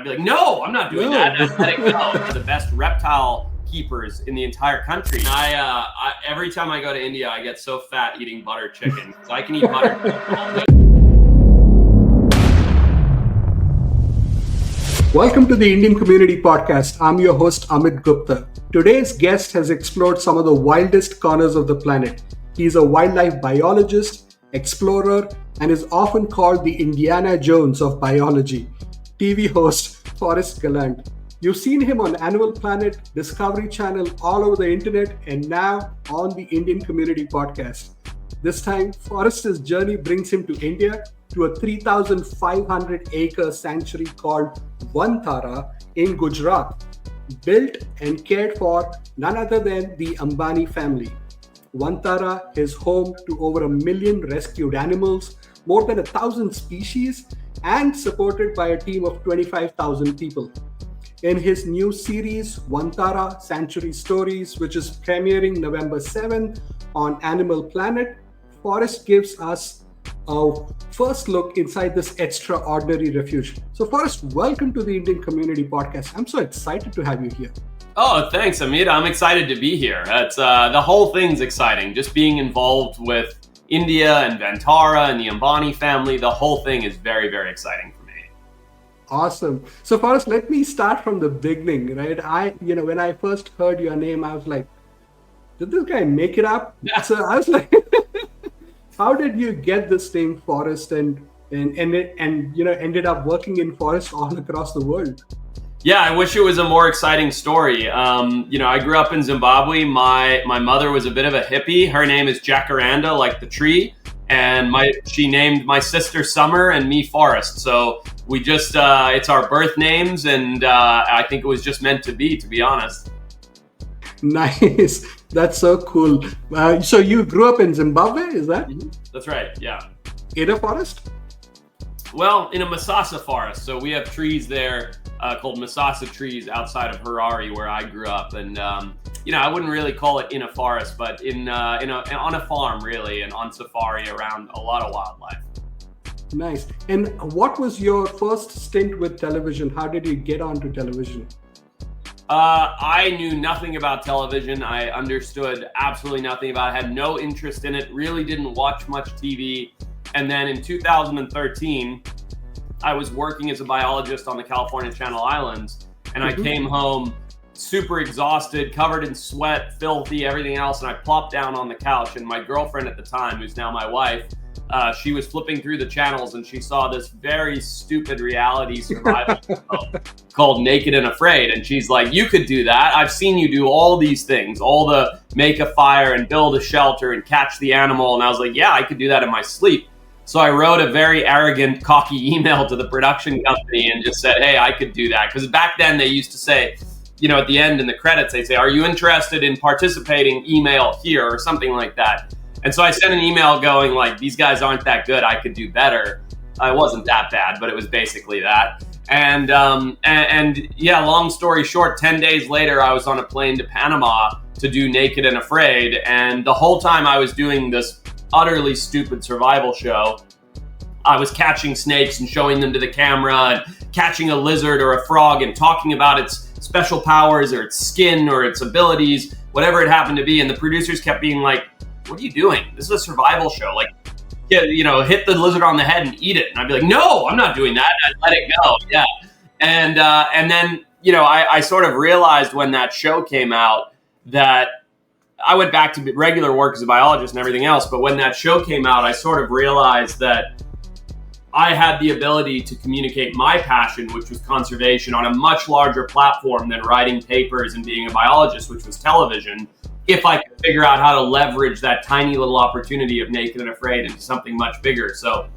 I'd be like, no, I'm not doing that. I'd let it go. They're the best reptile keepers in the entire country. I every time I go to India, I get so fat eating butter chicken. So I can eat butter chicken all day. Welcome to the Indian Community Podcast. I'm your host, Amit Gupta. Today's guest has explored some of the wildest corners of the planet. He's a wildlife biologist, explorer, and is often called the Indiana Jones of biology. TV host Forrest Galante. You've seen him on Animal Planet, Discovery Channel, all over the internet, and now on the Indian Community Podcast. This time, Forrest's journey brings him to India, to a 3,500-acre sanctuary called Vantara in Gujarat, built and cared for none other than the Ambani family. Vantara is home to over 1 million rescued animals, more than 1,000 species, and supported by a team of 25,000 people. In his new series, Vantara Sanctuary Stories, which is premiering November 7th on Animal Planet, Forrest gives us a first look inside this extraordinary refuge. So Forrest, welcome to the Indian Community Podcast. I'm so excited to have you here. Oh, thanks, Amit. I'm excited to be here. It's the whole thing's exciting. Just being involved with India and Vantara and the Ambani family, the whole thing is very, very exciting for me. Awesome. So Forrest, let me start from the beginning, right? When I first heard your name, I was like, did this guy make it up? Yeah. So I was like, how did you get this name Forrest and ended up working in forests all across the world? Yeah, I wish it was a more exciting story. I grew up in Zimbabwe. My mother was a bit of a hippie. Her name is Jacaranda, like the tree. And she named my sister Summer and me Forrest. So we just, it's our birth names. And I think it was just meant to be honest. Nice. That's so cool. So you grew up in Zimbabwe, is that? Mm-hmm. That's right, yeah. In a forest? Well, in a Masasa forest. So we have trees there called Masasa trees outside of Harare, where I grew up. And, I wouldn't really call it in a forest, but on a farm, really, and on safari around a lot of wildlife. Nice. And what was your first stint with television? How did you get onto television? I knew nothing about television. I understood absolutely nothing about it. Had no interest in it. Really didn't watch much TV. And then in 2013, I was working as a biologist on the California Channel Islands. And I came home super exhausted, covered in sweat, filthy, everything else. And I plopped down on the couch. And my girlfriend at the time, who's now my wife, she was flipping through the channels and she saw this very stupid reality survival show called Naked and Afraid. And she's like, you could do that. I've seen you do all these things, all the make a fire and build a shelter and catch the animal. And I was like, yeah, I could do that in my sleep. So I wrote a very arrogant, cocky email to the production company and just said, hey, I could do that. Because back then they used to say, at the end in the credits, they say, are you interested in participating? Email here or something like that. And so I sent an email going like, these guys aren't that good. I could do better. It wasn't that bad, but it was basically that. And yeah, long story short, 10 days later, I was on a plane to Panama to do Naked and Afraid. And the whole time I was doing this utterly stupid survival show, I was catching snakes and showing them to the camera and catching a lizard or a frog and talking about its special powers or its skin or its abilities, whatever it happened to be. And the producers kept being like, what are you doing? This is a survival show. Like, hit the lizard on the head and eat it. And I'd be like, no, I'm not doing that. I'd let it go. Yeah. And then, I sort of realized when that show came out that I went back to regular work as a biologist and everything else. But when that show came out, I sort of realized that I had the ability to communicate my passion, which was conservation, on a much larger platform than writing papers and being a biologist, which was television, if I could figure out how to leverage that tiny little opportunity of Naked and Afraid into something much bigger. So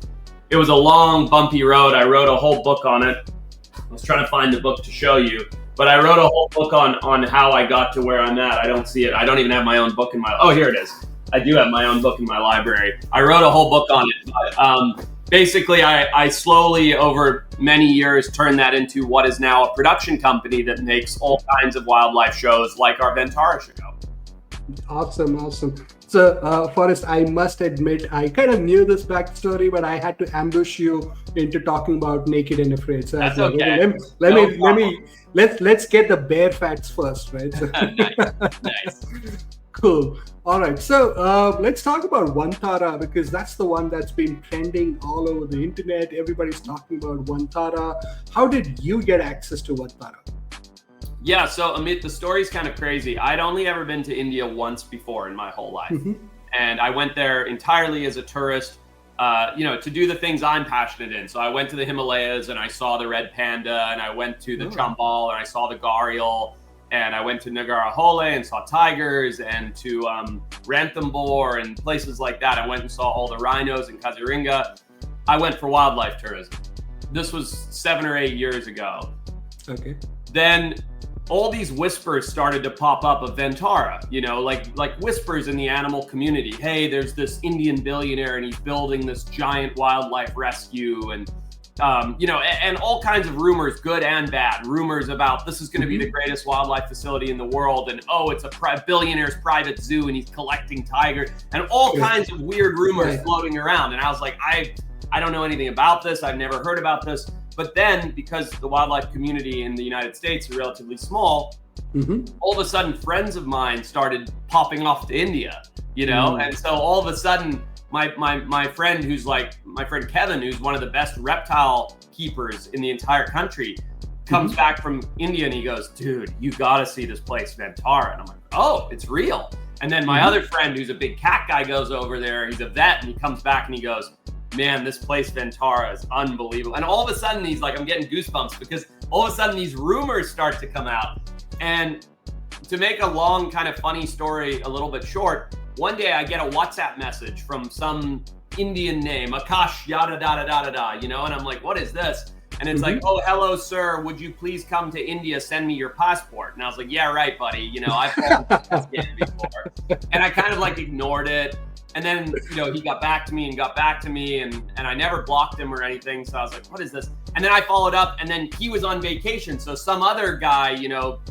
it was a long, bumpy road. I wrote a whole book on it. I was trying to find the book to show you, but I wrote a whole book on how I got to where I'm at. I don't see it. I don't even have my own book oh, here it is. I do have my own book in my library. I wrote a whole book on it, but basically I slowly over many years turned that into what is now a production company that makes all kinds of wildlife shows like our Vantara show. Awesome. So, Forrest, I must admit, I kind of knew this backstory, but I had to ambush you into talking about Naked and Afraid. So That's like, okay. let's get the bare facts first, right? So, Nice. Cool. All right. So let's talk about Vantara, because that's the one that's been trending all over the internet. Everybody's talking about Vantara. How did you get access to Vantara? Yeah, so Amit, the story's kind of crazy. I'd only ever been to India once before in my whole life. And I went there entirely as a tourist, to do the things I'm passionate in. So I went to the Himalayas and I saw the red panda, and I went to the Chambal and I saw the gharial, and I went to Nagarhole and saw tigers, and to Ranthambore and places like that. I went and saw all the rhinos in Kaziranga. I went for wildlife tourism. This was 7 or 8 years ago. Okay. Then all these whispers started to pop up of Vantara, like whispers in the animal community. Hey, there's this Indian billionaire and he's building this giant wildlife rescue, and and all kinds of rumors, good and bad. Rumors about this is going to be the greatest wildlife facility in the world, and it's a billionaire's private zoo and he's collecting tigers, and all kinds of weird rumors floating around. And I was like, I don't know anything about this. I've never heard about this. But then, because the wildlife community in the United States are relatively small, all of a sudden friends of mine started popping off to India, and so all of a sudden my friend my friend Kevin, who's one of the best reptile keepers in the entire country, comes back from India and he goes, dude, you gotta see this place, Vantara. And I'm like, oh, it's real. And then my other friend, who's a big cat guy, goes over there. He's a vet, and he comes back and he goes, man, this place Vantara is unbelievable. And all of a sudden he's like, I'm getting goosebumps, because all of a sudden these rumors start to come out. And to make a long kind of funny story a little bit short, one day I get a WhatsApp message from some Indian name, Akash yada da da da da da, and I'm like, what is this? And it's like, oh, hello, sir, would you please come to India, send me your passport? And I was like, yeah, right, buddy. I've fallen for this scam before. And I kind of ignored it. And then, he got back to me, and I never blocked him or anything. So I was like, what is this? And then I followed up, and then he was on vacation. So some other guy,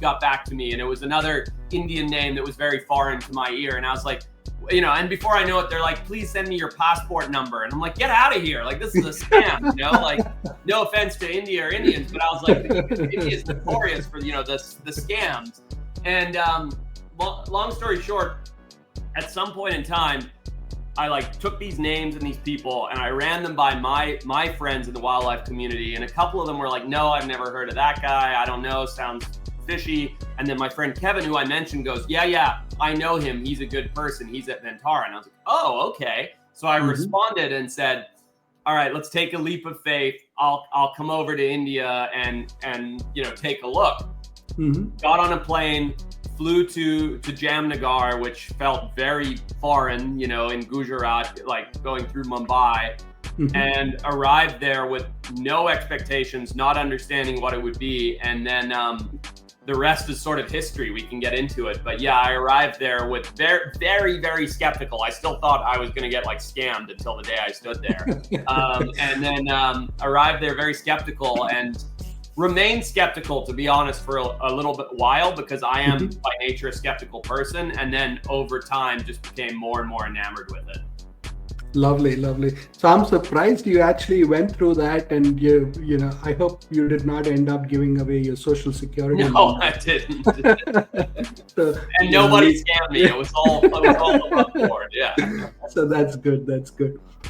got back to me, and it was another Indian name that was very foreign to my ear. And I was like, and before I know it, they're like, please send me your passport number. And I'm like, get out of here. This is a scam, no offense to India or Indians, but I was like, India is notorious for, the scams. And long story short, at some point in time, I took these names and these people and I ran them by my friends in the wildlife community. And a couple of them were like, no, I've never heard of that guy. I don't know. Sounds fishy. And then my friend Kevin, who I mentioned, goes, yeah, I know him. He's a good person. He's at Vantara. And I was like, oh, okay. So I responded and said, all right, let's take a leap of faith. I'll come over to India and take a look. Got on a plane, flew to Jamnagar, which felt very foreign, in Gujarat, going through Mumbai, and arrived there with no expectations, not understanding what it would be. And then the rest is sort of history. We can get into it. But yeah, I arrived there with very, very, very skeptical. I still thought I was going to get scammed until the day I stood there. And then arrived there very skeptical and remained skeptical, to be honest, for a little bit while, because I am by nature a skeptical person. And then over time just became more and more enamored with it. Lovely. So I'm surprised you actually went through that, and I hope you did not end up giving away your social security. No, I didn't. And nobody scammed me. It was all above board. Yeah. So that's good.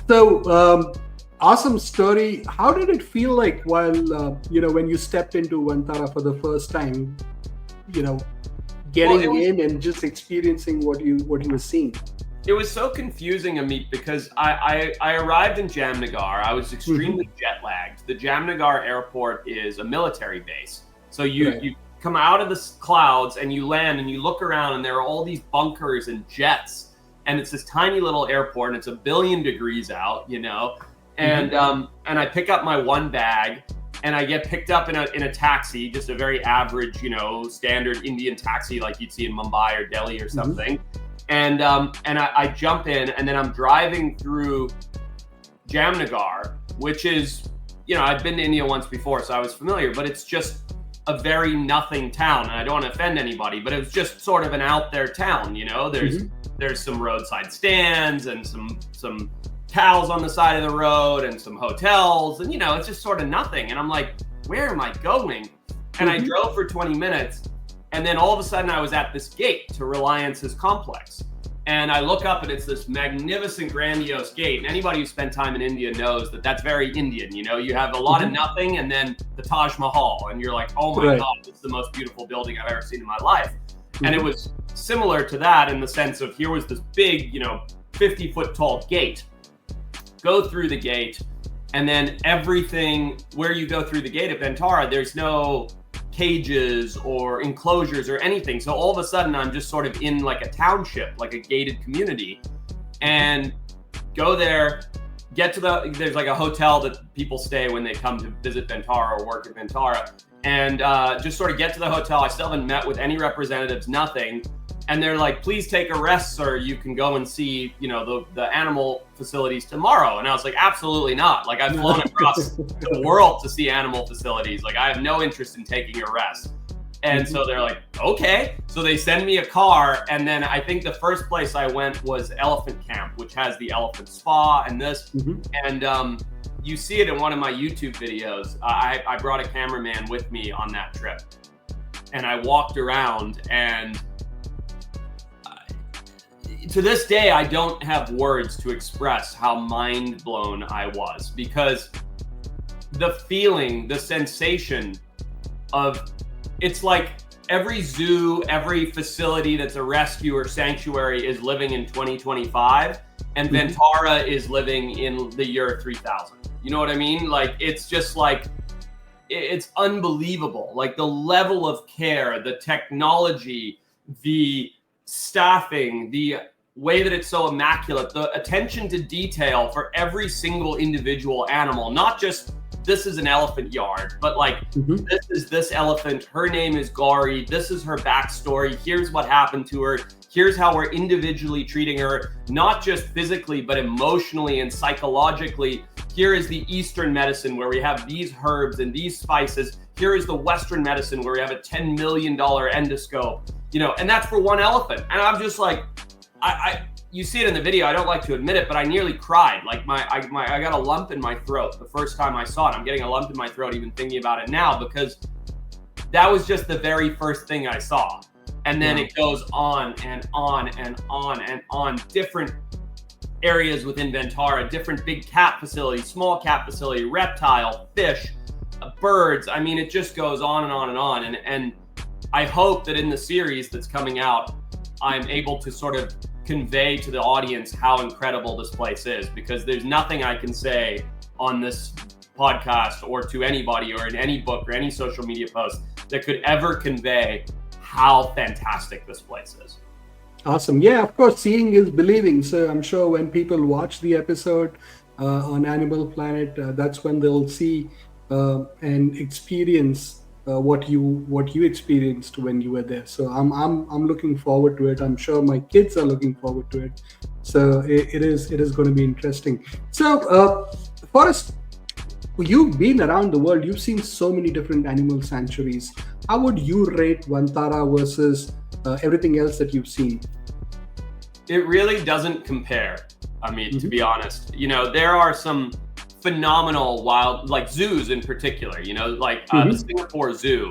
So awesome story. How did it feel like while when you stepped into Vantara for the first time? Getting in and just experiencing what you were seeing. It was so confusing, Amit, because I arrived in Jamnagar. I was extremely jet lagged. The Jamnagar airport is a military base. So you come out of the clouds and you land and you look around and there are all these bunkers and jets. And it's this tiny little airport and it's 1 billion degrees out, And I pick up my one bag and I get picked up in a taxi, just a very average, standard Indian taxi like you'd see in Mumbai or Delhi or something. And I jump in, and then I'm driving through Jamnagar, which is, I'd been to India once before, so I was familiar, but it's just a very nothing town. And I don't want to offend anybody, but it was just sort of an out there town, you know? There's some roadside stands and some cows on the side of the road and some hotels, and you know, it's just sort of nothing. And I'm like, where am I going? And I drove for 20 minutes, and then all of a sudden I was at this gate to Reliance's complex. And I look up and it's this magnificent, grandiose gate. And anybody who spent time in India knows that that's very Indian. You know, you have a lot of nothing and then the Taj Mahal. And you're like, oh my God, it's the most beautiful building I've ever seen in my life. And it was similar to that in the sense of here was this big, you know, 50-foot tall gate. Go through the gate. And then everything where you go through the gate at Vantara, there's no cages or enclosures or anything. So all of a sudden I'm just sort of in like a township, like a gated community, and go there, get to there's like a hotel that people stay when they come to visit Vantara or work at Vantara, and just sort of get to the hotel. I still haven't met with any representatives, nothing. And they're like, please take a rest, sir. You can go and see, you know, the animal facilities tomorrow. And I was like, absolutely not. Like, I've flown across the world to see animal facilities. Like, I have no interest in taking a rest. And so they're like, okay. So they send me a car. And then I think the first place I went was Elephant Camp, which has the elephant spa and this. And you see it in one of my YouTube videos. I brought a cameraman with me on that trip. And I walked around, and to this day, I don't have words to express how mind blown I was, because the feeling, the sensation of, it's like every zoo, every facility that's a rescue or sanctuary is living in 2025, and Vantara is living in the year 3000. You know what I mean? Like, it's just like, it's unbelievable. Like the level of care, the technology, the staffing, the way that it's so immaculate, the attention to detail for every single individual animal, not just this is an elephant yard, but like this is this elephant, her name is Gauri, this is her backstory, here's what happened to her, here's how we're individually treating her, not just physically, but emotionally and psychologically. Here is the Eastern medicine where we have these herbs and these spices. Here is the Western medicine where we have a $10 million endoscope, you know, and that's for one elephant. And I'm just like, you see it in the video. I don't like to admit it, but I nearly cried. Like I got a lump in my throat the first time I saw it. I'm getting a lump in my throat even thinking about it now, because that was just the very first thing I saw. And then it goes on and on and on and on. Different areas within Vantara, different big cat facility, small cat facility, reptile, fish, birds. I mean, it just goes on and on and on. And I hope that in the series that's coming out, I'm able to sort of convey to the audience how incredible this place is, because there's nothing I can say on this podcast or to anybody or in any book or any social media post that could ever convey how fantastic this place is. Awesome. Yeah, of course, seeing is believing. So I'm sure when people watch the episode on Animal Planet, that's when they'll see and experience what you experienced when you were there. So I'm looking forward to it. I'm sure my kids are looking forward to it. So it is going to be interesting. So Forrest, you've been around the world. You've seen so many different animal sanctuaries. How would you rate Vantara versus everything else that you've seen? It really doesn't compare, Amit, to be honest. You know, there are some phenomenal wild, like zoos in particular, you know, like the Singapore Zoo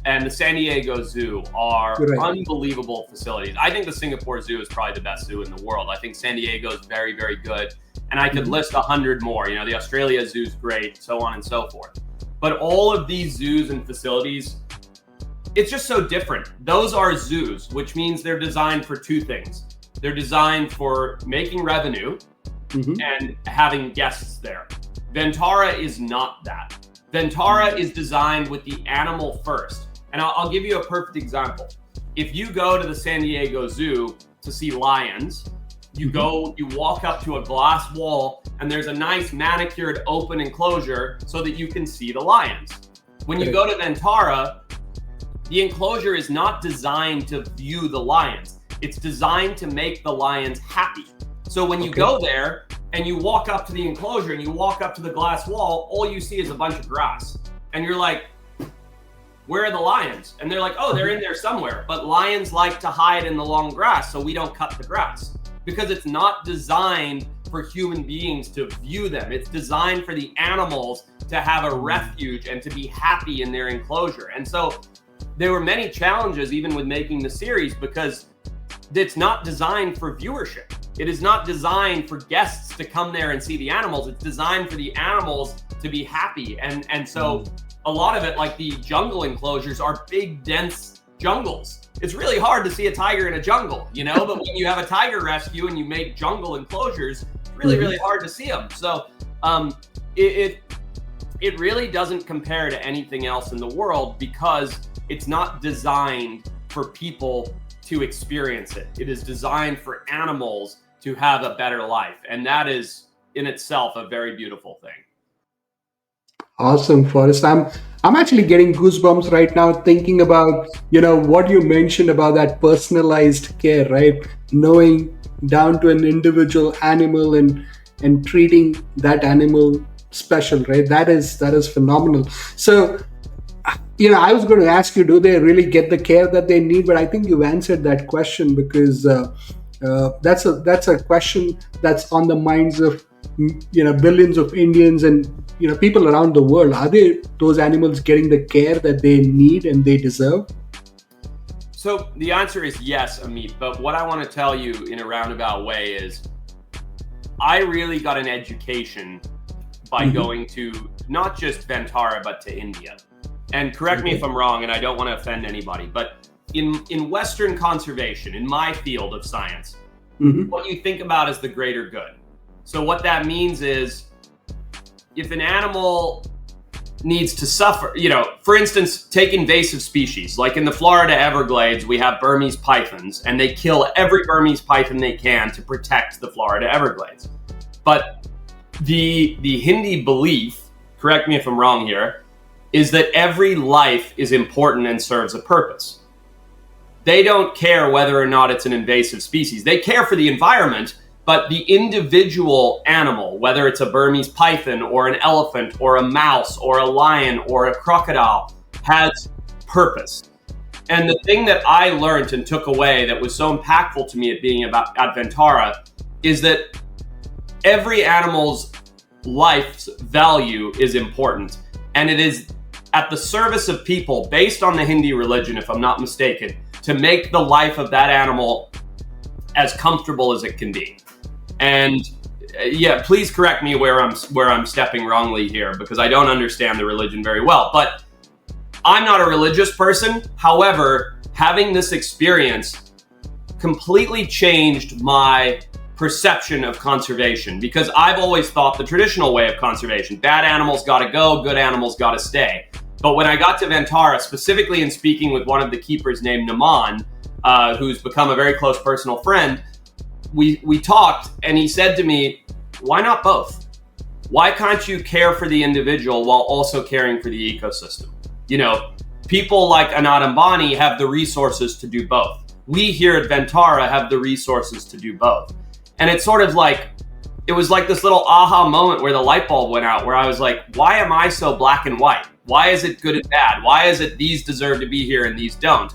and the San Diego Zoo are unbelievable facilities. I think the Singapore Zoo is probably the best zoo in the world. I think San Diego is very, very good. And I could list 100 more. You know, the Australia Zoo is great, so on and so forth. But all of these zoos and facilities, it's just so different. Those are zoos, which means they're designed for two things. They're designed for making revenue and having guests there. Vantara is not that. Vantara is designed with the animal first. And I'll give you a perfect example. If you go to the San Diego Zoo to see lions, you walk up to a glass wall and there's a nice manicured open enclosure so that you can see the lions. When you go to Vantara, the enclosure is not designed to view the lions. It's designed to make the lions happy. So when you go there and you walk up to the enclosure and you walk up to the glass wall, all you see is a bunch of grass. And you're like, where are the lions? And they're like, oh, they're in there somewhere. But lions like to hide in the long grass, so we don't cut the grass because it's not designed for human beings to view them. It's designed for the animals to have a refuge and to be happy in their enclosure. And so there were many challenges even with making the series because it's not designed for viewership. It is not designed for guests to come there and see the animals. It's designed for the animals to be happy. And so a lot of it, like the jungle enclosures, are big, dense jungles. It's really hard to see a tiger in a jungle, but when you have a tiger rescue and you make jungle enclosures, it's really, really hard to see them. So it really doesn't compare to anything else in the world because it's not designed for people to experience it. It is designed for animals to have a better life. And that is in itself a very beautiful thing. Awesome, Forrest. I'm actually getting goosebumps right now thinking about, what you mentioned about that personalized care, right? Knowing down to an individual animal and treating that animal special, right? That is phenomenal. So, I was going to ask you, do they really get the care that they need? But I think you've answered that question because that's a question that's on the minds of billions of Indians and people around the world. Are those animals getting the care that they need and they deserve? So the answer is yes, Amit. But what I want to tell you in a roundabout way is I really got an education by going to not just Vantara, but to India. And correct me if I'm wrong, and I don't want to offend anybody, but in Western conservation, in my field of science, what you think about is the greater good. So what that means is if an animal needs to suffer, for instance, take invasive species, like in the Florida Everglades, we have Burmese pythons, and they kill every Burmese python they can to protect the Florida Everglades. But the Hindi belief, correct me if I'm wrong here, is that every life is important and serves a purpose. They don't care whether or not it's an invasive species. They care for the environment, but the individual animal, whether it's a Burmese python or an elephant or a mouse or a lion or a crocodile, has purpose. And the thing that I learned and took away that was so impactful to me at being at Vantara is that every animal's life's value is important. And it is at the service of people, based on the Hindi religion, if I'm not mistaken, to make the life of that animal as comfortable as it can be. And please correct me where I'm stepping wrongly here, because I don't understand the religion very well. But I'm not a religious person. However, having this experience completely changed my perception of conservation, because I've always thought the traditional way of conservation, bad animals got to go, good animals got to stay. But when I got to Vantara, specifically in speaking with one of the keepers named Naman, who's become a very close personal friend, we talked, and he said to me, why not both? Why can't you care for the individual while also caring for the ecosystem? People like Anant Ambani have the resources to do both. We here at Vantara have the resources to do both. And it's sort of like, it was like this little aha moment where the light bulb went out, where I was like, why am I so black and white? Why is it good and bad? Why is it these deserve to be here and these don't?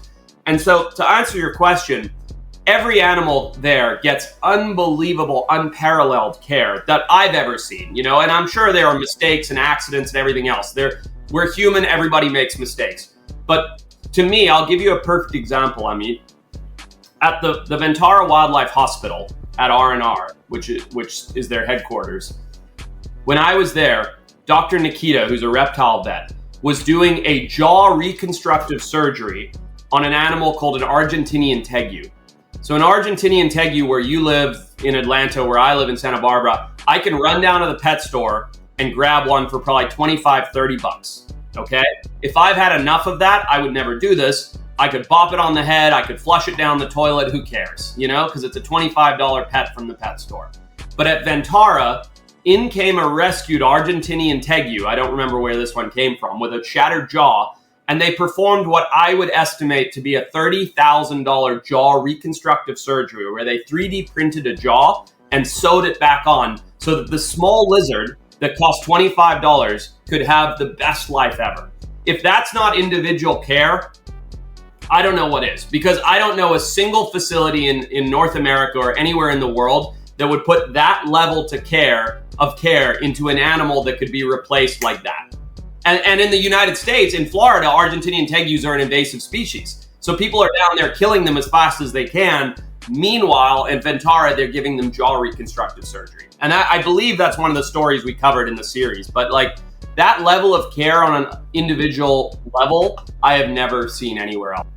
And so to answer your question, every animal there gets unbelievable, unparalleled care that I've ever seen, and I'm sure there are mistakes and accidents and everything else. We're human, everybody makes mistakes. But to me, I'll give you a perfect example, Amit. At the Vantara Wildlife Hospital at R&R, which is their headquarters, when I was there, Dr. Nikita, who's a reptile vet, was doing a jaw reconstructive surgery on an animal called an Argentinian tegu. So an Argentinian tegu, where you live in Atlanta, where I live in Santa Barbara, I can run down to the pet store and grab one for probably $25-$30, okay? If I've had enough of that, I would never do this. I could bop it on the head, I could flush it down the toilet, who cares, because it's a $25 pet from the pet store. But at Vantara, in came a rescued Argentinian tegu, I don't remember where this one came from, with a shattered jaw, and they performed what I would estimate to be a $30,000 jaw reconstructive surgery, where they 3D printed a jaw and sewed it back on so that the small lizard that cost $25 could have the best life ever. if that's not individual care, I don't know what is, because I don't know a single facility in North America or anywhere in the world that would put that level of care into an animal that could be replaced like that. And in the United States, in Florida, Argentinian tegus are an invasive species. So people are down there killing them as fast as they can. Meanwhile, in Vantara, they're giving them jaw reconstructive surgery. And I believe that's one of the stories we covered in the series. But like that level of care on an individual level, I have never seen anywhere else.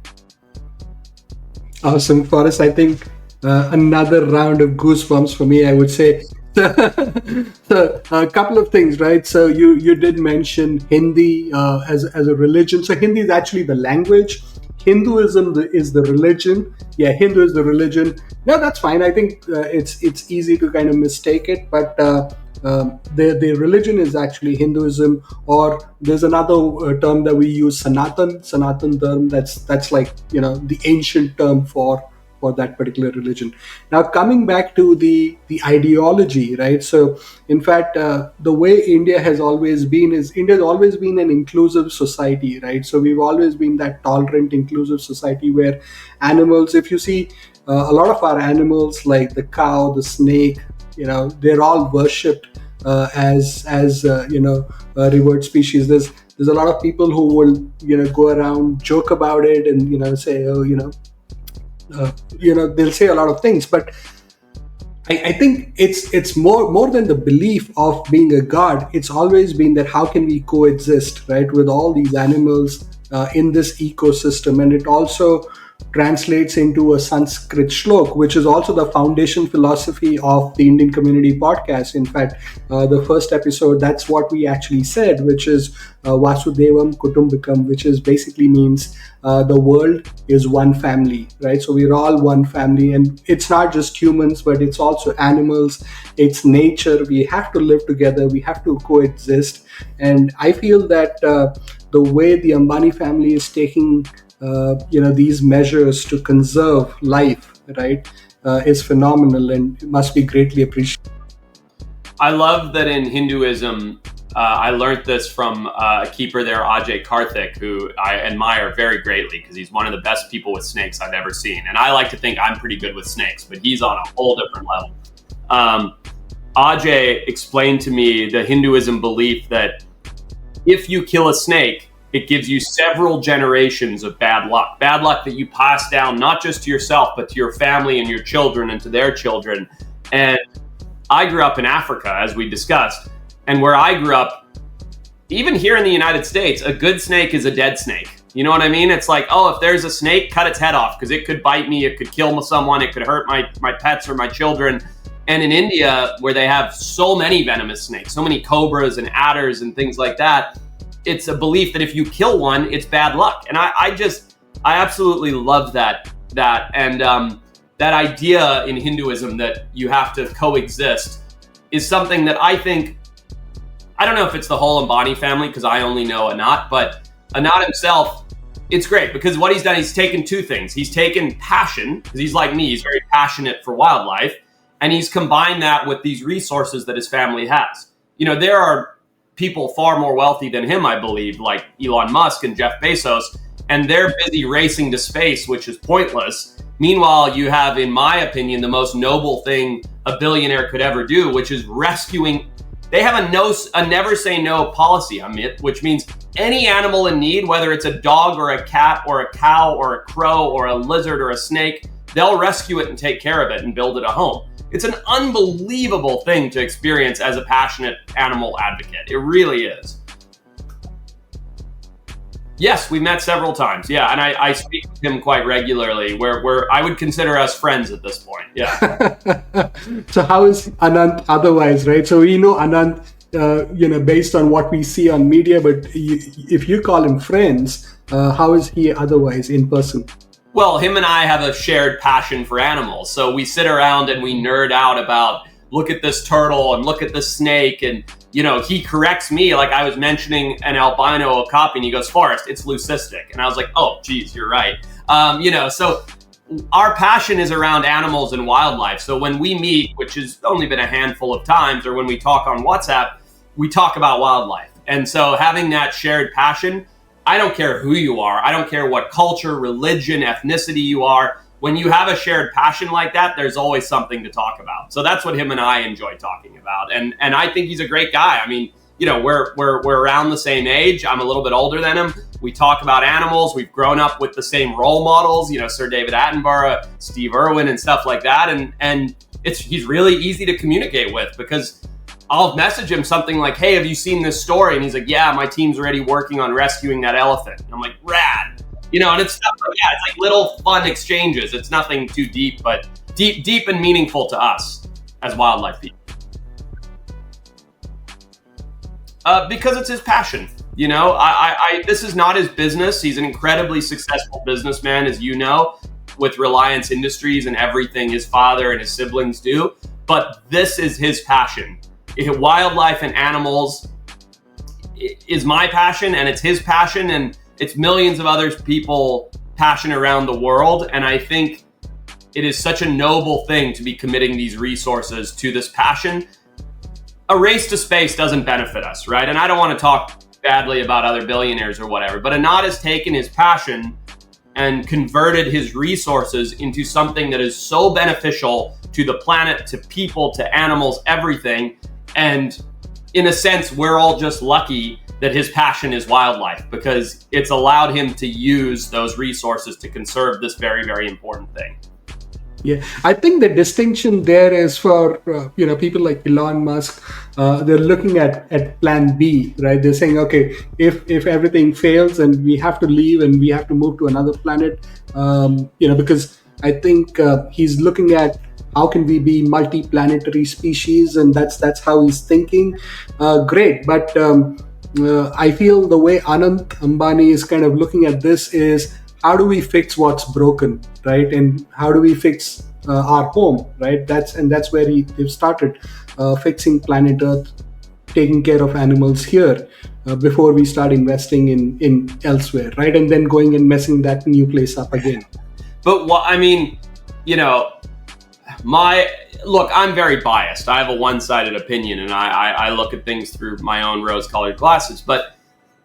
Awesome, Forrest. I think another round of goosebumps for me, I would say. So a couple of things, right? So you did mention Hindi as a religion. So Hindi is actually the language. Hinduism is the religion. Yeah, Hindu is the religion. No, that's fine. I think it's easy to kind of mistake it, but the religion is actually Hinduism. Or there's another term that we use, Sanatan Dharma. That's like, the ancient term for that particular religion. Now, coming back to the ideology, right? So, in fact, the way India has always been an inclusive society, right? So we've always been that tolerant, inclusive society where animals, if you see a lot of our animals like the cow, the snake, they're all worshipped as revered species. There's a lot of people who will, go around, joke about it and, say, oh, they'll say a lot of things, but I think it's more than the belief of being a god. It's always been that how can we coexist, right, with all these animals in this ecosystem. And it also translates into a Sanskrit shlok, which is also the foundation philosophy of the Indian Community Podcast. In fact, the first episode, that's what we actually said, which is Vasudevam Kutumbakam, which is basically means the world is one family, right? So we're all one family, and it's not just humans, but it's also animals, it's nature. We have to live together, we have to coexist. And I feel that the way the Ambani family is taking these measures to conserve life, right, is phenomenal and must be greatly appreciated. I love that in Hinduism, I learned this from a keeper there, Ajay Karthik, who I admire very greatly because he's one of the best people with snakes I've ever seen. And I like to think I'm pretty good with snakes, but he's on a whole different level. Ajay explained to me the Hinduism belief that if you kill a snake, it gives you several generations of bad luck that you pass down, not just to yourself, but to your family and your children and to their children. And I grew up in Africa, as we discussed, and where I grew up, even here in the United States, a good snake is a dead snake. You know what I mean? It's like, oh, if there's a snake, cut its head off because it could bite me, it could kill someone, it could hurt my pets or my children. And in India, where they have so many venomous snakes, so many cobras and adders and things like that, it's a belief that if you kill one, it's bad luck. And I absolutely love that and that idea in Hinduism that you have to coexist is something that I think, I don't know if it's the whole Ambani family because I only know Anant, but Anant himself, it's great because what he's done, he's taken two things. He's taken passion, because he's like me, he's very passionate for wildlife, and he's combined that with these resources that his family has. There are people far more wealthy than him, I believe, like Elon Musk and Jeff Bezos, and they're busy racing to space, which is pointless. Meanwhile, you have, in my opinion, the most noble thing a billionaire could ever do, which is rescuing. They have a never say no policy, Amit, which means any animal in need, whether it's a dog or a cat or a cow or a crow or a lizard or a snake, they'll rescue it and take care of it and build it a home. It's an unbelievable thing to experience as a passionate animal advocate. It really is. Yes, we met several times. Yeah, and I speak with him quite regularly, where I would consider us friends at this point. Yeah. So how is Anant otherwise, right? So we know Anant, based on what we see on media, but if you call him friends, how is he otherwise in person? Well, him and I have a shared passion for animals. So we sit around and we nerd out about, look at this turtle and look at this snake. And, he corrects me. Like I was mentioning an albino okapi and he goes, Forrest, it's leucistic. And I was like, oh, geez, you're right. So our passion is around animals and wildlife. So when we meet, which has only been a handful of times, or when we talk on WhatsApp, we talk about wildlife. And so having that shared passion, I don't care who you are. I don't care what culture, religion, ethnicity you are. When you have a shared passion like that, there's always something to talk about. So that's what him and I enjoy talking about. And I think he's a great guy. I mean, you know, we're around the same age. I'm a little bit older than him. We talk about animals. We've grown up with the same role models, you know, Sir David Attenborough, Steve Irwin, and stuff like that. And he's really easy to communicate with, because I'll message him something like, hey, have you seen this story? And he's like, yeah, my team's already working on rescuing that elephant. And I'm like, rad. You know, and it's stuff like that. It's like little fun exchanges. It's nothing too deep, but deep and meaningful to us as wildlife people. Because it's his passion. You know, this is not his business. He's an incredibly successful businessman, as you know, with Reliance Industries and everything his father and his siblings do. But this is his passion. Wildlife and animals is my passion, and it's his passion, and it's millions of other people passion around the world. And I think it is such a noble thing to be committing these resources to this passion. A race to space doesn't benefit us, right? And I don't want to talk badly about other billionaires or whatever, but Anant has taken his passion and converted his resources into something that is so beneficial to the planet, to people, to animals, everything. And in a sense, we're all just lucky that his passion is wildlife, because it's allowed him to use those resources to conserve this very, very important thing. Yeah, I think the distinction there is for people like Elon Musk. They're looking at plan B, right? They're saying, okay, if everything fails and we have to leave and we have to move to another planet, because I think he's looking at how can we be multi-planetary species, and that's how he's thinking. Great, but I feel the way Anant Ambani is kind of looking at this is, how do we fix what's broken, right? And how do we fix our home, right? That's where they've started fixing planet Earth, taking care of animals here before we start investing in elsewhere, right? And then going and messing that new place up again. But look, I'm very biased. I have a one-sided opinion, and I look at things through my own rose-colored glasses. But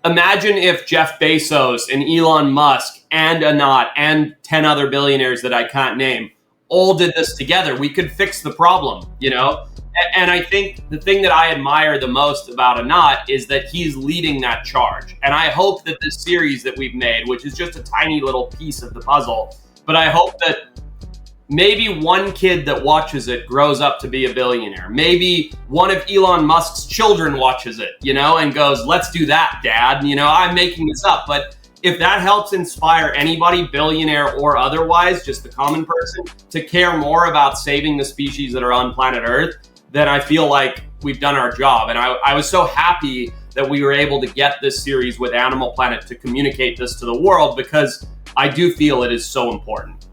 imagine if Jeff Bezos and Elon Musk and Anant and 10 other billionaires that I can't name all did this together. We could fix the problem, you know? And I think the thing that I admire the most about Anant is that he's leading that charge. And I hope that this series that we've made, which is just a tiny little piece of the puzzle, but I hope that maybe one kid that watches it grows up to be a billionaire. Maybe one of Elon Musk's children watches it, you know, and goes, let's do that, Dad. You know, I'm making this up. But if that helps inspire anybody, billionaire or otherwise, just the common person, to care more about saving the species that are on planet Earth, then I feel like we've done our job. And I was so happy that we were able to get this series with Animal Planet to communicate this to the world, because I do feel it is so important.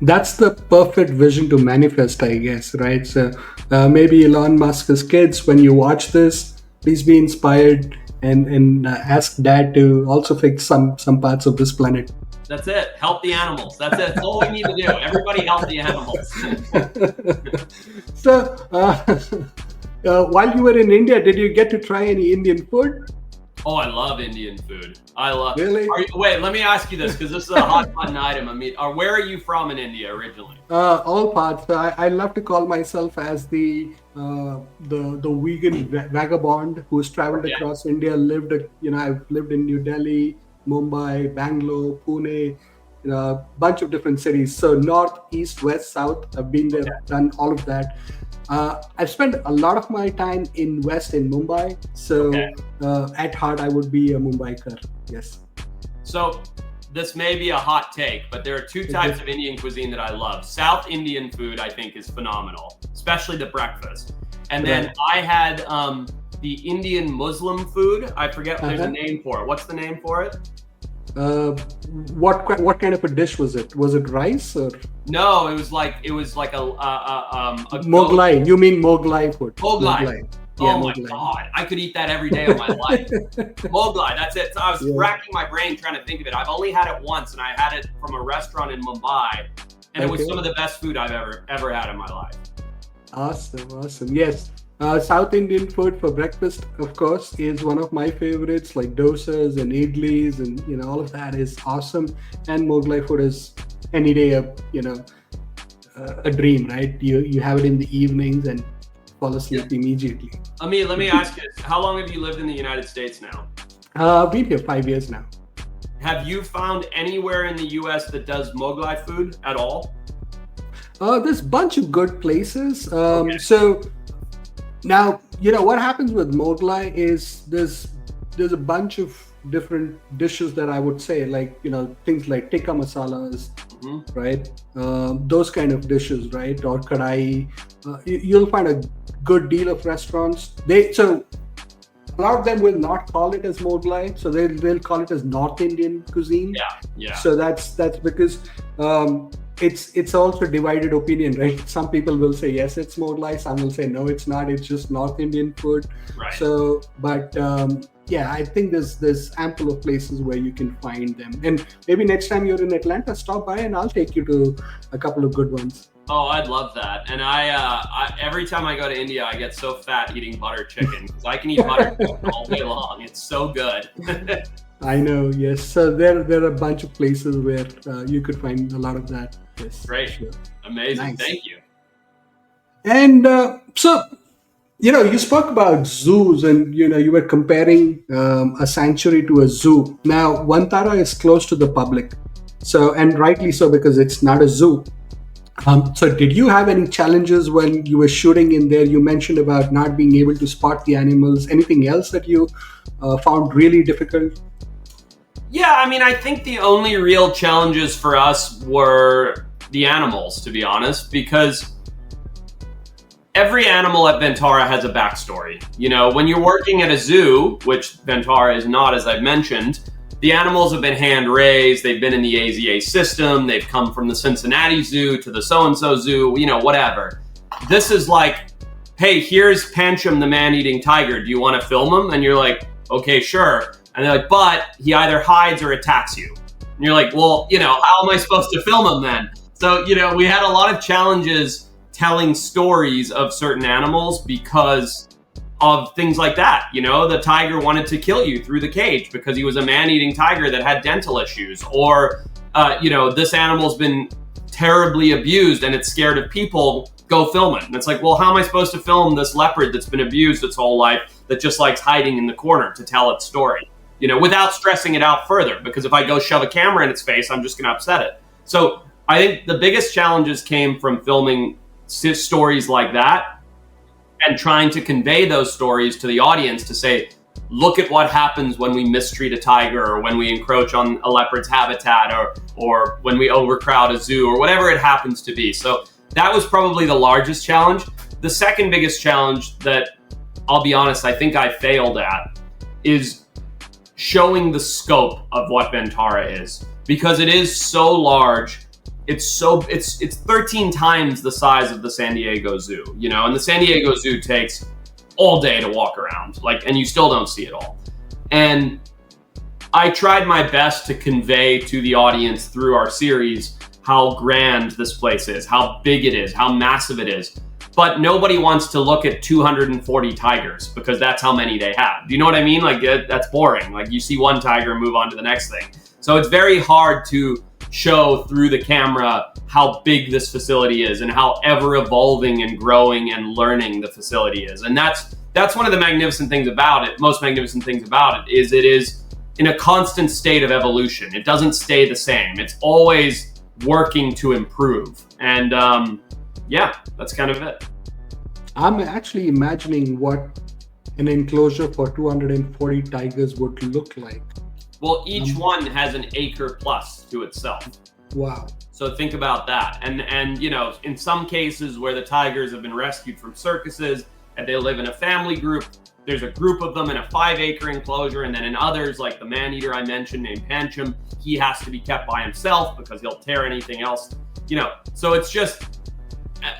That's the perfect vision to manifest, I guess, right? So maybe Elon Musk's kids, when you watch this, please be inspired and ask Dad to also fix some parts of this planet. That's it. Help the animals. That's it. That's all we need to do. Everybody help the animals. So, while you were in India, did you get to try any Indian food? Oh, I love Indian food. Really? Wait, let me ask you this, because this is a hot button item. I mean, where are you from in India originally? All parts. I love to call myself as the vegan vagabond who's traveled across India. I've lived in New Delhi, Mumbai, Bangalore, Pune, a bunch of different cities. So north, east, west, south. I've been there, done all of that. I've spent a lot of my time in Mumbai. So at heart, I would be a Mumbaiker. Yes. So this may be a hot take, but there are two types of Indian cuisine that I love. South Indian food, I think, is phenomenal, especially the breakfast. And then I had the Indian Muslim food. I forget there's a name for it. What's the name for it? What kind of a dish was it? Was it rice or? No, it was like a Mughlai. You mean Mughlai food? Mughlai. Oh my God, I could eat that every day of my life. Mughlai, that's it. So I was racking my brain trying to think of it. I've only had it once, and I had it from a restaurant in Mumbai, and it was some of the best food I've ever had in my life. Awesome. Yes. South Indian food for breakfast, of course, is one of my favorites, like dosas and idlis, and all of that is awesome. And Mughlai food is any day a dream, right? You have it in the evenings and fall asleep immediately. Amit, let me ask you this. How long have you lived in the United States now? I've been here 5 years now. Have you found anywhere in the US that does Mughlai food at all? There's a bunch of good places. Okay. So now, what happens with Mughlai is there's a bunch of different dishes that I would say, like, things like tikka masalas, right? Those kind of dishes, right? Or kadai. You'll find a good deal of restaurants. So a lot of them will not call it as Mughlai, so they'll call it as North Indian cuisine. Yeah. So that's because it's also divided opinion, right? Some people will say yes, it's Mughlai. Some will say no, it's not. It's just North Indian food. Right. So, but I think there's ample of places where you can find them. And maybe next time you're in Atlanta, stop by and I'll take you to a couple of good ones. Oh, I'd love that. And I every time I go to India, I get so fat eating butter chicken because I can eat butter chicken all day long. It's so good. I know, yes. So there are a bunch of places where you could find a lot of that. Yes, great, sure. Amazing. Nice. Thank you. And so, you spoke about zoos, and you were comparing a sanctuary to a zoo. Now, Vantara is close to the public, so, and rightly so, because it's not a zoo. So did you have any challenges when you were shooting in there? You mentioned about not being able to spot the animals. Anything else that you found really difficult? Yeah, I mean, I think the only real challenges for us were the animals, to be honest, because every animal at Vantara has a backstory. When you're working at a zoo, which Vantara is not, as I've mentioned, the animals have been hand raised. They've been in the AZA system. They've come from the Cincinnati Zoo to the so-and-so zoo, whatever. This is like, hey, here's Pancham, the man-eating tiger. Do you want to film him? And you're like, okay, sure. And they're like, but he either hides or attacks you. And you're like, well, how am I supposed to film him then? So, we had a lot of challenges telling stories of certain animals because of things like that. The tiger wanted to kill you through the cage because he was a man-eating tiger that had dental issues. Or, this animal's been terribly abused and it's scared of people, go film it. And it's like, well, how am I supposed to film this leopard that's been abused its whole life that just likes hiding in the corner to tell its story, without stressing it out further? Because if I go shove a camera in its face, I'm just going to upset it. So I think the biggest challenges came from filming stories like that and trying to convey those stories to the audience to say, look at what happens when we mistreat a tiger or when we encroach on a leopard's habitat or when we overcrowd a zoo or whatever it happens to be. So that was probably the largest challenge. The second biggest challenge that, I'll be honest, I think I failed at is showing the scope of what Vantara is, because it is so large. It's 13 times the size of the San Diego Zoo, and the San Diego Zoo takes all day to walk around, and you still don't see it all. And I tried my best to convey to the audience through our series how grand this place is, how big it is, how massive it is. But nobody wants to look at 240 tigers because that's how many they have. Do you know what I mean? That's boring. You see one tiger and move on to the next thing. So it's very hard to show through the camera how big this facility is and how ever evolving and growing and learning the facility is. And that's one of the magnificent things about it. Most magnificent things about it is in a constant state of evolution. It doesn't stay the same. It's always working to improve. And that's kind of it. I'm actually imagining what an enclosure for 240 tigers would look like. Well, each one has an acre plus to itself. Wow. So think about that. And in some cases where the tigers have been rescued from circuses and they live in a family group, there's a group of them in a 5-acre enclosure. And then in others, like the man-eater I mentioned named Pancham, he has to be kept by himself because he'll tear anything else. So it's just,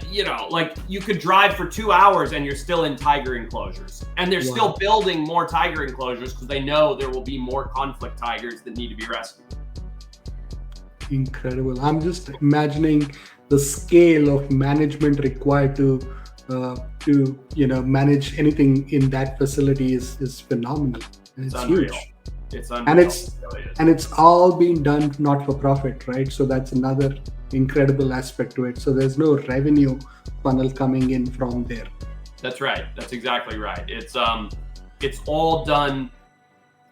you could drive for 2 hours and you're still in tiger enclosures. And they're still building more tiger enclosures because they know there will be more conflict tigers that need to be rescued. Incredible. I'm just imagining the scale of management required to to manage anything in that facility is phenomenal, and it's unreal. huge. It's unreal. And it's all being done not for profit, right? So that's another incredible aspect to it. So there's no revenue funnel coming in from there. That's right. That's exactly right. It's all done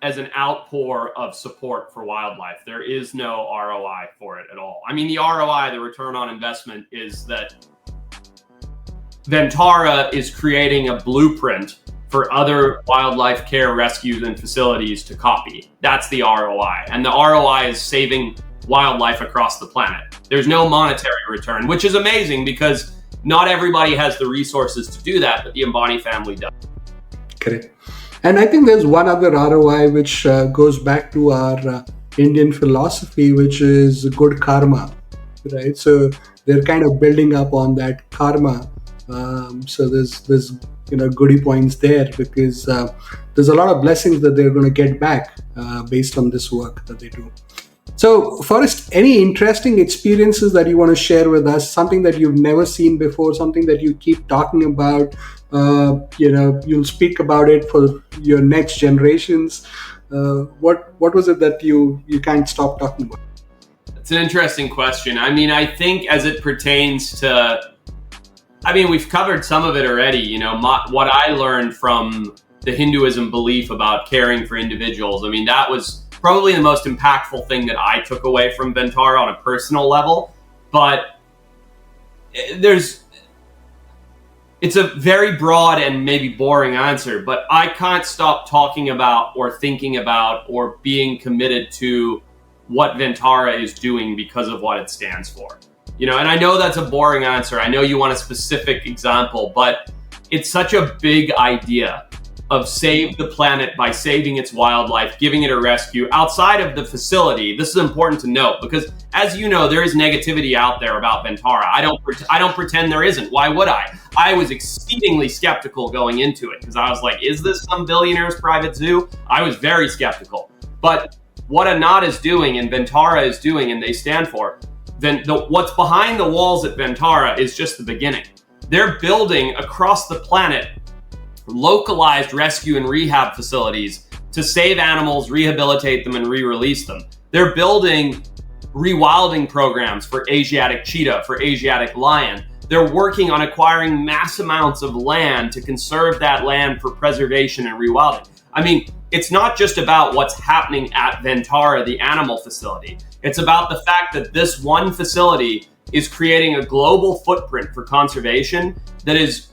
as an outpour of support for wildlife. There is no ROI for it at all. I mean, the ROI, the return on investment, is that Vantara is creating a blueprint for other wildlife care rescues and facilities to copy. That's the ROI. And the ROI is saving wildlife across the planet. There's no monetary return, which is amazing because not everybody has the resources to do that, but the Ambani family does. Correct. And I think there's one other ROI which goes back to our Indian philosophy, which is good karma, right? So they're kind of building up on that karma. So there's goodie points there because there's a lot of blessings that they're going to get back based on this work that they do. So, Forrest, any interesting experiences that you want to share with us? Something that you've never seen before, something that you keep talking about? You'll speak about it for your next generations. What was it that you can't stop talking about? It's an interesting question. I mean, I think as it pertains to, we've covered some of it already. What I learned from the Hinduism belief about caring for individuals. I mean, that was probably the most impactful thing that I took away from Vantara on a personal level. But it's a very broad and maybe boring answer, but I can't stop talking about or thinking about or being committed to what Vantara is doing because of what it stands for. And I know that's a boring answer. I know you want a specific example, but it's such a big idea of save the planet by saving its wildlife, giving it a rescue outside of the facility. This is important to note because, as you know, there is negativity out there about Vantara. I don't pretend there isn't. Why would I? I was exceedingly skeptical going into it because I was like, is this some billionaire's private zoo? I was very skeptical. But what Anant is doing and Vantara is doing, and they stand for, then what's behind the walls at Vantara is just the beginning. They're building across the planet localized rescue and rehab facilities to save animals, rehabilitate them, and re-release them. They're building rewilding programs for Asiatic cheetah, for Asiatic lion. They're working on acquiring mass amounts of land to conserve that land for preservation and rewilding. I mean, it's not just about what's happening at Vantara, the animal facility. It's about the fact that this one facility is creating a global footprint for conservation that is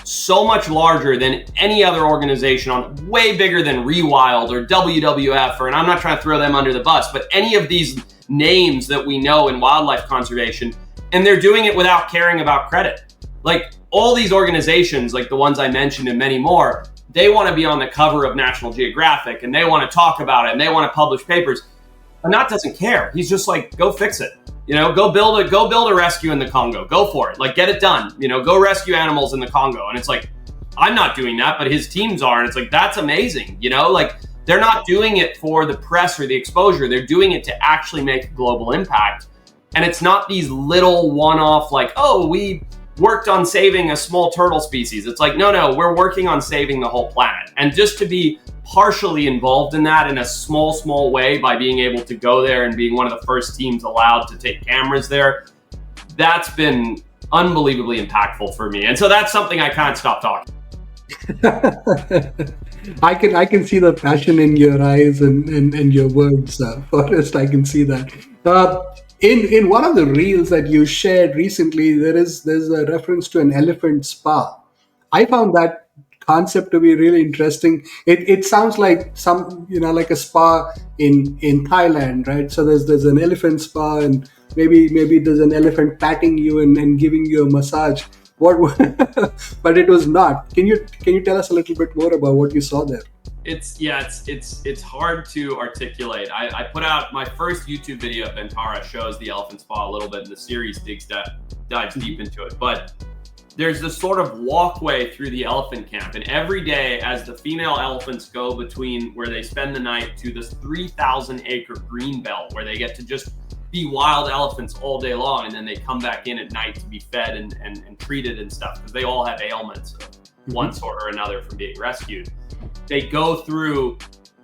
so much larger than any other organization, way bigger than Rewild or WWF, and I'm not trying to throw them under the bus, but any of these names that we know in wildlife conservation, and they're doing it without caring about credit. Like all these organizations, like the ones I mentioned and many more, they want to be on the cover of National Geographic and they want to talk about it and they want to publish papers. Anant doesn't care. He's just like, go fix it. Go build a rescue in the Congo. Go for it. Like, get it done. Go rescue animals in the Congo. And it's like, I'm not doing that, but his teams are. And it's like, that's amazing. Like they're not doing it for the press or the exposure. They're doing it to actually make a global impact. And it's not these little one-off like, oh, we worked on saving a small turtle species. It's like, no, we're working on saving the whole planet. And just to be partially involved in that in a small way by being able to go there and being one of the first teams allowed to take cameras there, that's been unbelievably impactful for me. And so that's something I can't stop talking. I can see the passion in your eyes and your words, Forrest. I can see that. In one of the reels that you shared recently, there's a reference to an elephant spa. I found that concept to be really interesting. It sounds like like a spa in Thailand, right? So there's an elephant spa, and maybe there's an elephant patting you and giving you a massage. But it was not. Can you tell us a little bit more about what you saw there? It's hard to articulate. I put out my first YouTube video at Vantara, shows the elephant spa a little bit, and the series dives deep into it. But there's this sort of walkway through the elephant camp, and every day as the female elephants go between where they spend the night to this 3,000 acre green belt where they get to just be wild elephants all day long, and then they come back in at night to be fed and treated and stuff, because they all have ailments of one sort or another from being rescued. They go through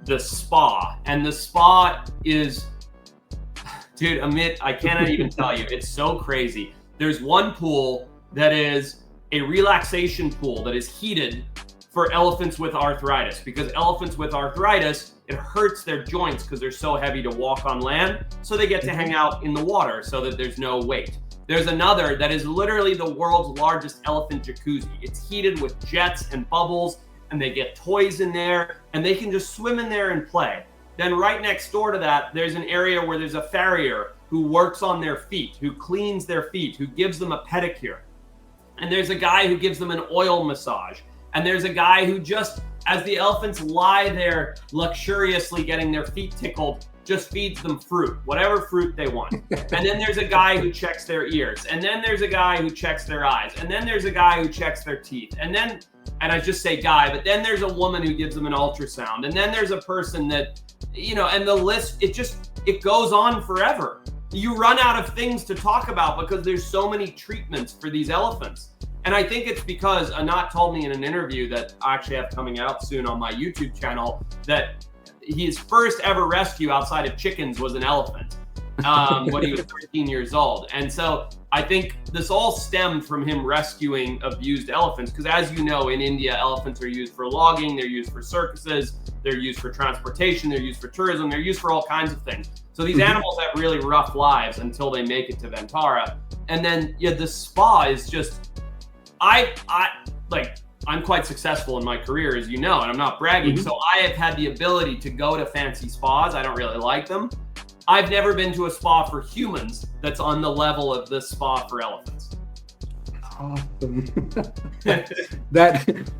the spa, and the spa is, dude, Amit, I cannot even tell you. It's so crazy. There's one pool that is a relaxation pool that is heated for elephants with arthritis, because elephants with arthritis, it hurts their joints because they're so heavy to walk on land. So they get to hang out in the water so that there's no weight. There's another that is literally the world's largest elephant jacuzzi. It's heated with jets and bubbles, and they get toys in there, and they can just swim in there and play. Then right next door to that, there's an area where there's a farrier who works on their feet, who cleans their feet, who gives them a pedicure. And there's a guy who gives them an oil massage. And there's a guy who just, as the elephants lie there luxuriously getting their feet tickled, just feeds them fruit, whatever fruit they want. And then there's a guy who checks their ears. And then there's a guy who checks their eyes. And then there's a guy who checks their teeth. And I just say guy, but then there's a woman who gives them an ultrasound. And then there's a person that, and the list, it goes on forever. You run out of things to talk about because there's so many treatments for these elephants. And I think it's because Anant told me in an interview that I actually have coming out soon on my YouTube channel that his first ever rescue outside of chickens was an elephant when he was 13 years old. And so I think this all stemmed from him rescuing abused elephants, because as you know, in India, elephants are used for logging, they're used for circuses, they're used for transportation, they're used for tourism, they're used for all kinds of things. So these animals have really rough lives until they make it to Vantara. And then the spa is just, I'm quite successful in my career, as you know, and I'm not bragging. So I have had the ability to go to fancy spas. I don't really like them. I've never been to a spa for humans that's on the level of this spa for elephants. Awesome. that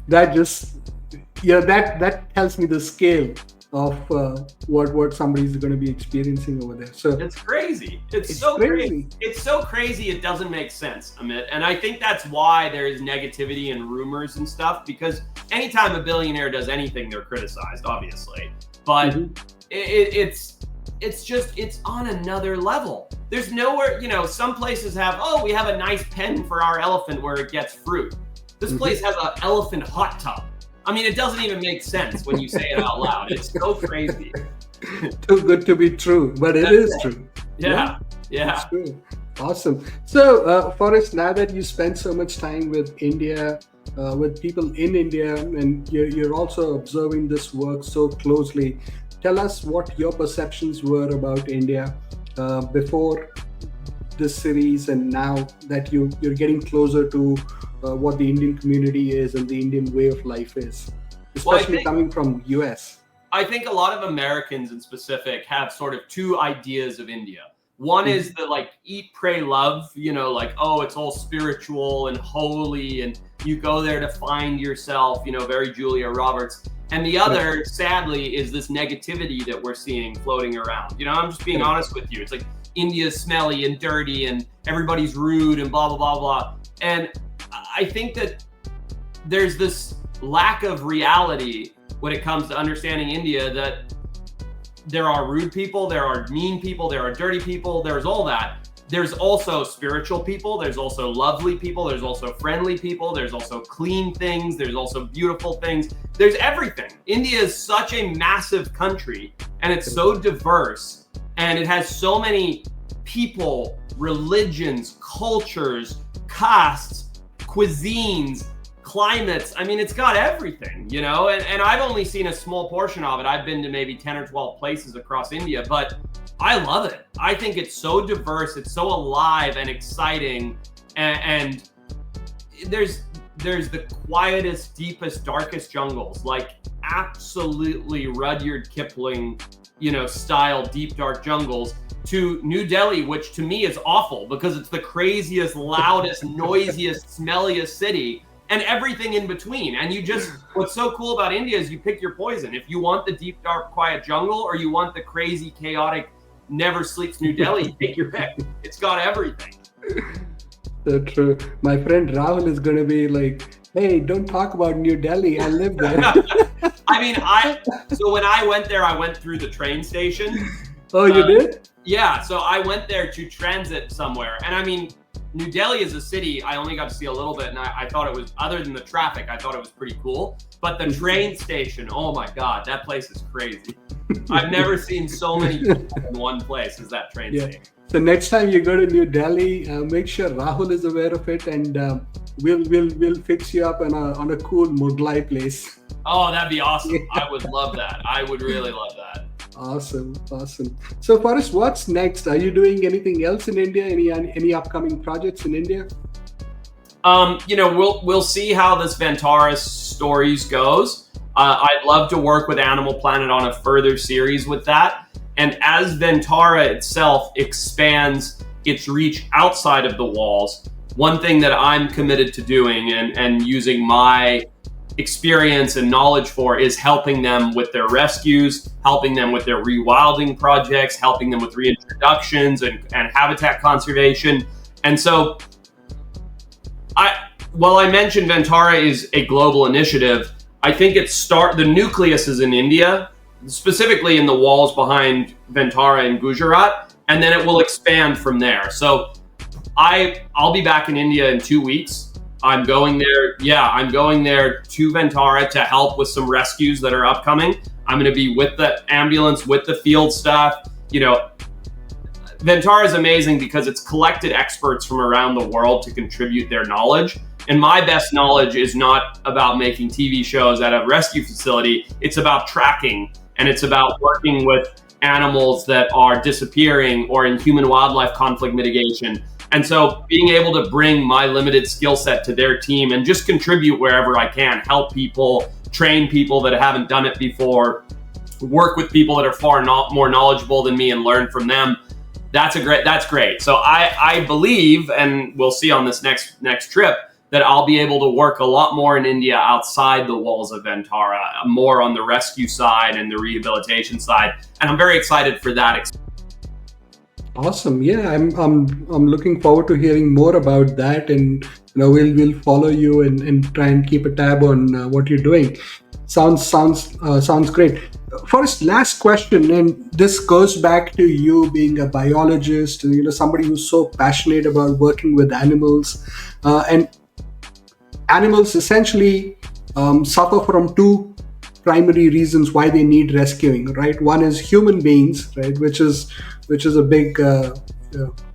tells me the scale of what somebody's going to be experiencing over there. So it's crazy. It's so crazy. It's so crazy. It doesn't make sense, Amit. And I think that's why there is negativity and rumors and stuff, because anytime a billionaire does anything, they're criticized, obviously. But it's on another level. There's nowhere, some places have, we have a nice pen for our elephant where it gets fruit. This place has an elephant hot tub. I mean, it doesn't even make sense when you say it out loud. It's so crazy. Too good to be true, but it is true. Yeah. It's true. Awesome. So, Forrest, now that you spend so much time with India, with people in India, and you're also observing this work so closely, tell us what your perceptions were about India before this series, and now that you're getting closer to what the Indian community is and the Indian way of life is, especially coming from US. I think a lot of Americans in specific have sort of two ideas of India. One is the eat, pray, love, it's all spiritual and holy, and you go there to find yourself, very Julia Roberts. And the other, sadly, is this negativity that we're seeing floating around. I'm just being honest with you. It's like India's smelly and dirty and everybody's rude and blah, blah, blah, blah. And I think that there's this lack of reality when it comes to understanding India, that there are rude people, there are mean people, there are dirty people, there's all that. There's also spiritual people, there's also lovely people, there's also friendly people, there's also clean things, there's also beautiful things, there's everything. India is such a massive country, and it's so diverse, and it has so many people, religions, cultures, castes, cuisines, climates. I mean, it's got everything, and I've only seen a small portion of it. I've been to maybe 10 or 12 places across India, but I love it. I think it's so diverse, it's so alive and exciting, and there's the quietest, deepest, darkest jungles, like absolutely Rudyard Kipling, style deep dark jungles, to New Delhi, which to me is awful because it's the craziest, loudest, noisiest, smelliest city, and everything in between. And what's so cool about India is you pick your poison. If you want the deep, dark, quiet jungle, or you want the crazy, chaotic, never sleeps New Delhi, take your pick. It's got everything. So true. My friend Rahul is going to be like, hey, don't talk about New Delhi. I live there. So when I went there, I went through the train station. Oh, you did? Yeah, so I went there to transit somewhere. And I mean, New Delhi is a city I only got to see a little bit, and I thought it was, other than the traffic, I thought it was pretty cool. But the train station, oh my God, that place is crazy. I've never seen so many people in one place as that train station. So next time you go to New Delhi, make sure Rahul is aware of it, and we'll fix you up on a cool Mughlai place. Oh, that'd be awesome. I would love that. I would really love that. Awesome. So Forrest, what's next? Are you doing anything else in India? Any upcoming projects in India? We'll see how this Vantara stories goes. I'd love to work with Animal Planet on a further series with that. And as Vantara itself expands its reach outside of the walls, one thing that I'm committed to doing and using my experience and knowledge for is helping them with their rescues, helping them with their rewilding projects, helping them with reintroductions and habitat conservation. And so while I mentioned Vantara is a global initiative, I think the nucleus is in India, specifically in the walls behind Vantara in Gujarat, and then it will expand from there. So I'll be back in India in 2 weeks. I'm going there to Vantara to help with some rescues that are upcoming. I'm going to be with the ambulance, with the field staff. Vantara is amazing because it's collected experts from around the world to contribute their knowledge. And my best knowledge is not about making TV shows at a rescue facility. It's about tracking, and it's about working with animals that are disappearing or in human-wildlife conflict mitigation. And so being able to bring my limited skill set to their team and just contribute wherever I can, help people, train people that haven't done it before, work with people that are far more knowledgeable than me and learn from them. That's great. So I believe, and we'll see on this next trip, that I'll be able to work a lot more in India outside the walls of Vantara, more on the rescue side and the rehabilitation side. And I'm very excited for that. Awesome. Yeah, I'm looking forward to hearing more about that, and we'll follow you and try and keep a tab on what you're doing. Sounds great. Forrest, last question, and this goes back to you being a biologist and somebody who's so passionate about working with animals, and animals essentially suffer from two primary reasons why they need rescuing, right? One is human beings, right, which is a big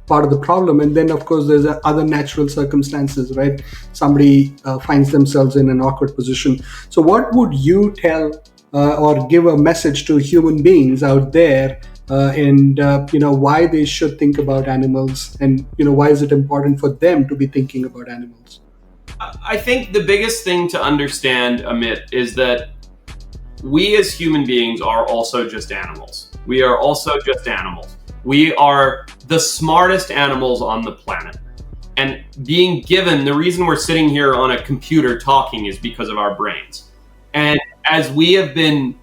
part of the problem, and then of course there's other natural circumstances, right? Somebody finds themselves in an awkward position. So what would you tell or give a message to human beings out there, and why they should think about animals, and why is it important for them to be thinking about animals? I think the biggest thing to understand, Amit, is that we as human beings are also just animals. We are also just animals. We are the smartest animals on the planet. And being given, the reason we're sitting here on a computer talking is because of our brains. And as we have been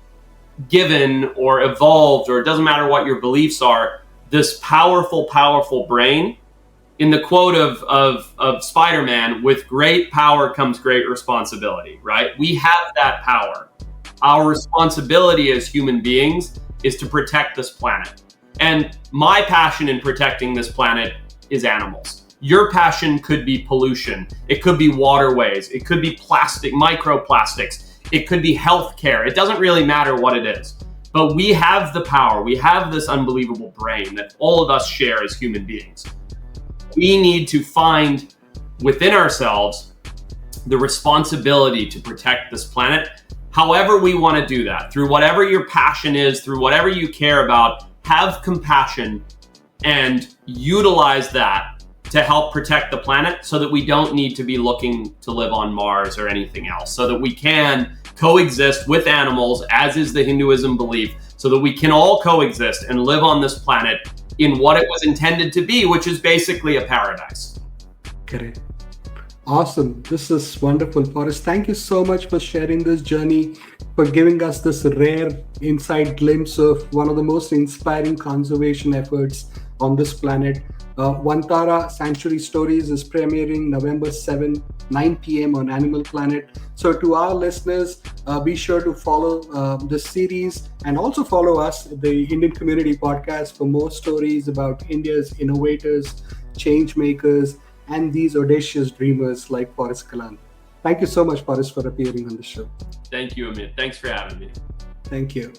given or evolved, or it doesn't matter what your beliefs are, this powerful, powerful brain, in the quote of Spider-Man, with great power comes great responsibility, right? We have that power. Our responsibility as human beings is to protect this planet. And my passion in protecting this planet is animals. Your passion could be pollution. It could be waterways. It could be plastic, microplastics. It could be healthcare. It doesn't really matter what it is. But we have the power. We have this unbelievable brain that all of us share as human beings. We need to find within ourselves the responsibility to protect this planet. However we want to do that, through whatever your passion is, through whatever you care about, have compassion and utilize that to help protect the planet so that we don't need to be looking to live on Mars or anything else, so that we can coexist with animals, as is the Hinduism belief, so that we can all coexist and live on this planet in what it was intended to be, which is basically a paradise. Correct. Awesome. This is wonderful, Forrest. Thank you so much for sharing this journey, for giving us this rare inside glimpse of one of the most inspiring conservation efforts on this planet. Vantara Sanctuary Stories is premiering November 7, 9 p.m. on Animal Planet. So to our listeners, be sure to follow this series and also follow us, the Indian Community Podcast, for more stories about India's innovators, change makers, and these audacious dreamers like Forrest Galante. Thank you so much, Forrest, for appearing on the show. Thank you, Amit. Thanks for having me. Thank you.